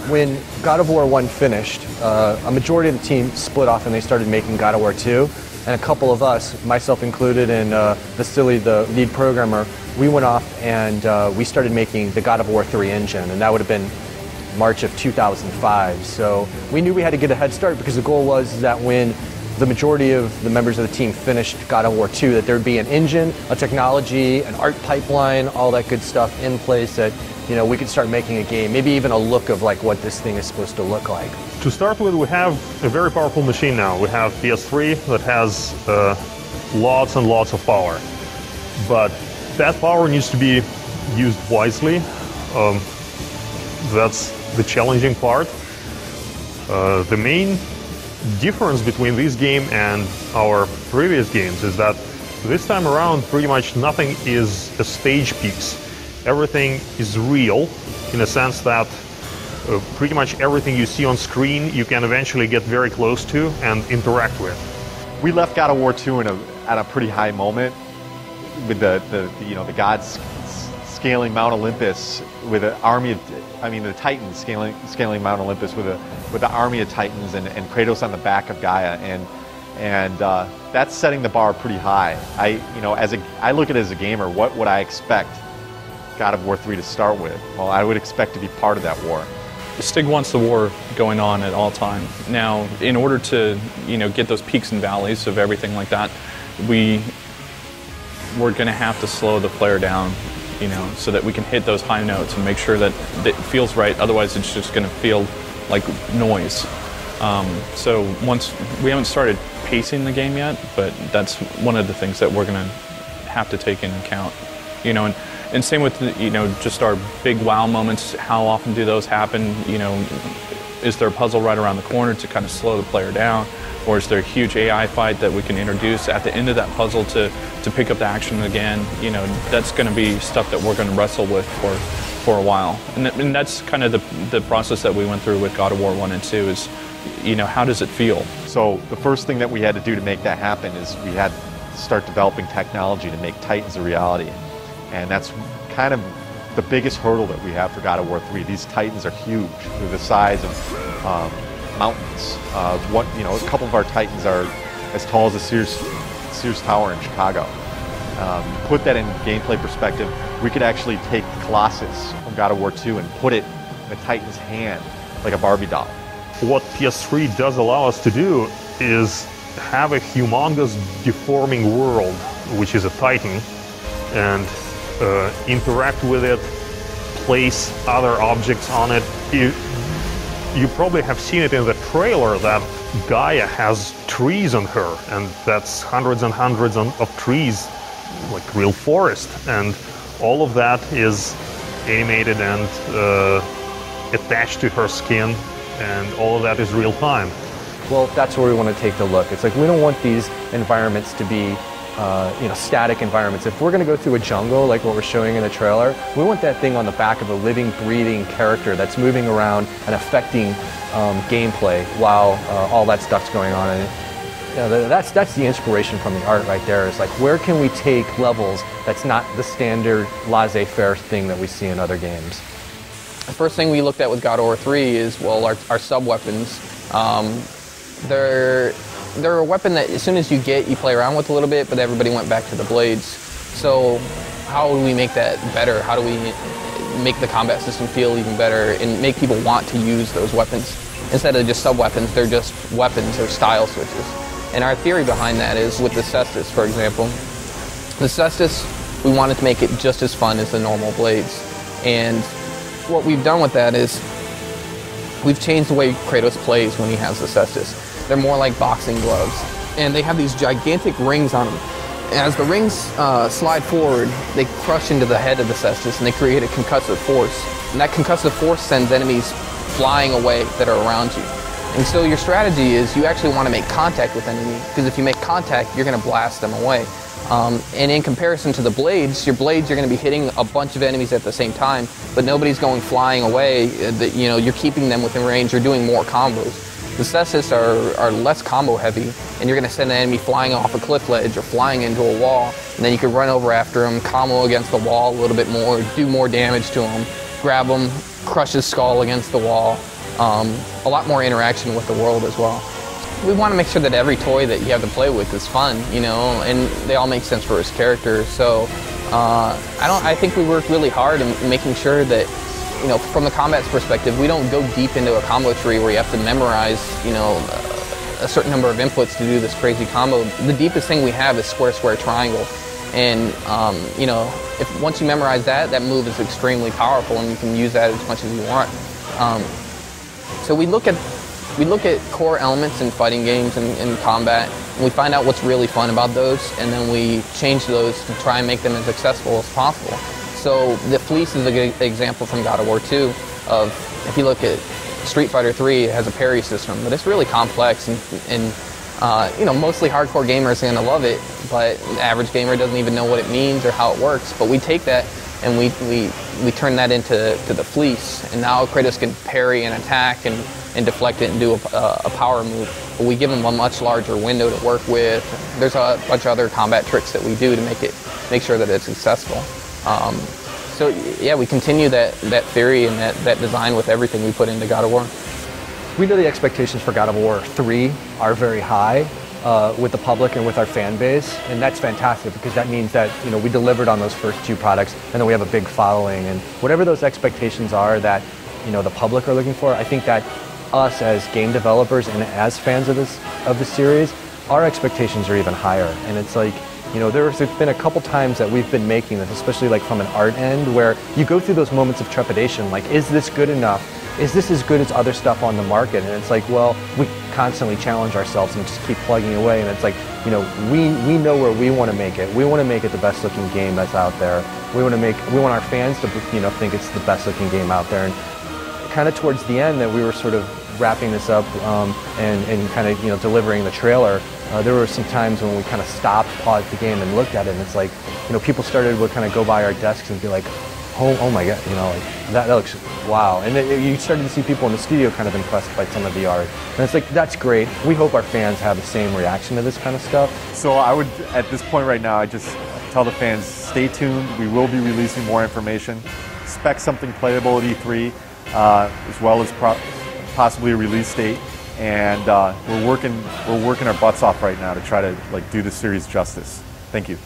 when God of War 1 finished, a majority of the team split off and they started making God of War 2. And a couple of us, myself included, and Vasily, the lead programmer, we went off and we started making the God of War 3 engine, and that would have been March of 2005. So we knew we had to get a head start because the goal was that when the majority of the members of the team finished God of War 2, that there'd be an engine, a technology, an art pipeline, all that good stuff in place that, you know, we could start making a game, maybe even a look of like what this thing is supposed to look like. To start with, we have a very powerful machine now. We have PS3 that has lots and lots of power. But that power needs to be used wisely. That's the challenging part. The main difference between this game and our previous games is that this time around pretty much nothing is a stage piece. Everything is real in a sense that pretty much everything you see on screen you can eventually get very close to and interact with. We left God of War 2 at a pretty high moment with the gods scaling Mount Olympus with an army of, the Titans scaling Mount Olympus with the army of Titans and Kratos on the back of Gaia, and that's setting the bar pretty high. I look at it as a gamer, what would I expect God of War 3 to start with? Well, I would expect to be part of that war. Stig wants the war going on at all time. Now, in order to, get those peaks and valleys of everything like that, we're going to have to slow the player down, so that we can hit those high notes and make sure that it feels right. Otherwise, it's just going to feel like noise. So once we haven't started pacing the game yet, but that's one of the things that we're going to have to take into account, And same with, just our big wow moments. How often do those happen? Is there a puzzle right around the corner to kind of slow the player down? Or is there a huge AI fight that we can introduce at the end of that puzzle to pick up the action again? That's going to be stuff that we're going to wrestle with for a while. And that's kind of the process that we went through with God of War 1 and 2 is, how does it feel? So the first thing that we had to do to make that happen is we had to start developing technology to make Titans a reality. And that's kind of the biggest hurdle that we have for God of War 3. These Titans are huge. They're the size of mountains. A couple of our Titans are as tall as the Sears Tower in Chicago. Put that in gameplay perspective, we could actually take Colossus from God of War 2 and put it in a Titan's hand like a Barbie doll. What PS3 does allow us to do is have a humongous deforming world, which is a Titan, and interact with it, place other objects on it. You probably have seen it in the trailer that Gaia has trees on her, and that's hundreds and hundreds of trees, like real forest, and all of that is animated and attached to her skin, and all of that is real time. Well, that's where we want to take the look. It's like we don't want these environments to be static environments. If we're going to go through a jungle like what we're showing in the trailer, we want that thing on the back of a living, breathing character that's moving around and affecting gameplay while all that stuff's going on. And that's the inspiration from the art right there. Is like, where can we take levels that's not the standard laissez-faire thing that we see in other games? The first thing we looked at with God of War 3 is, well, our sub-weapons. They're a weapon that as soon as you play around with a little bit, but everybody went back to the blades. So how do we make that better? How do we make the combat system feel even better and make people want to use those weapons? Instead of just sub-weapons, they're just weapons or style switches. And our theory behind that is with the Cestus, for example. The Cestus, we wanted to make it just as fun as the normal blades. And what we've done with that is we've changed the way Kratos plays when he has the Cestus. They're more like boxing gloves. And they have these gigantic rings on them. As the rings slide forward, they crush into the head of the Cestus and they create a concussive force. And that concussive force sends enemies flying away that are around you. And so your strategy is you actually want to make contact with enemies, because if you make contact, you're going to blast them away. And in comparison to the blades, your blades are going to be hitting a bunch of enemies at the same time, but nobody's going flying away. You're keeping them within range. You're doing more combos. The Cestus are less combo heavy, and you're going to send an enemy flying off a cliff ledge or flying into a wall, and then you can run over after him, combo against the wall a little bit more, do more damage to him, grab him, crush his skull against the wall, a lot more interaction with the world as well. We want to make sure that every toy that you have to play with is fun, you know, and they all make sense for his character. So I think we work really hard in making sure that, you know, from the combat's perspective, we don't go deep into a combo tree where you have to memorize, you know, a certain number of inputs to do this crazy combo. The deepest thing we have is square, square, triangle. And, you know, if once you memorize that, that move is extremely powerful and you can use that as much as you want. So we look at core elements in fighting games and combat, and we find out what's really fun about those, and then we change those to try and make them as accessible as possible. So the Fleece is a good example from God of War 2 of, if you look at Street Fighter 3, it has a parry system, but it's really complex, and you know, mostly hardcore gamers are going to love it, but the average gamer doesn't even know what it means or how it works. But we take that and we turn that into the Fleece, and now Kratos can parry and attack and deflect it and do a power move. But we give him a much larger window to work with. There's a bunch of other combat tricks that we do to make sure that it's accessible. So yeah, we continue that theory and that design with everything we put into God of War. We know the expectations for God of War 3 are very high with the public and with our fan base, and that's fantastic because that means that, you know, we delivered on those first 2 products, and then we have a big following, and whatever those expectations are that, you know, the public are looking for, I think that us as game developers and as fans of the series, our expectations are even higher. And it's like, you know, there's been a couple times that we've been making this, especially like from an art end, where you go through those moments of trepidation, like, is this good enough? Is this as good as other stuff on the market? And it's like, well, we constantly challenge ourselves and just keep plugging away. And it's like, you know, we know where we want to make it. We want to make it the best looking game that's out there. We want our fans to, you know, think it's the best looking game out there. And kind of towards the end that we were sort of wrapping this up and kind of, you know, delivering the trailer, there were some times when we kind of stopped, paused the game and looked at it, and it's like, you know, people started to kind of go by our desks and be like, oh my God, you know, like, that looks, wow. And you started to see people in the studio kind of impressed by some of the art. And it's like, that's great. We hope our fans have the same reaction to this kind of stuff. So I would, at this point right now, I just tell the fans, stay tuned. We will be releasing more information. Expect something playable at E3, as well as possibly a release date. And we're working our butts off right now to try to, like, do the series justice. Thank you.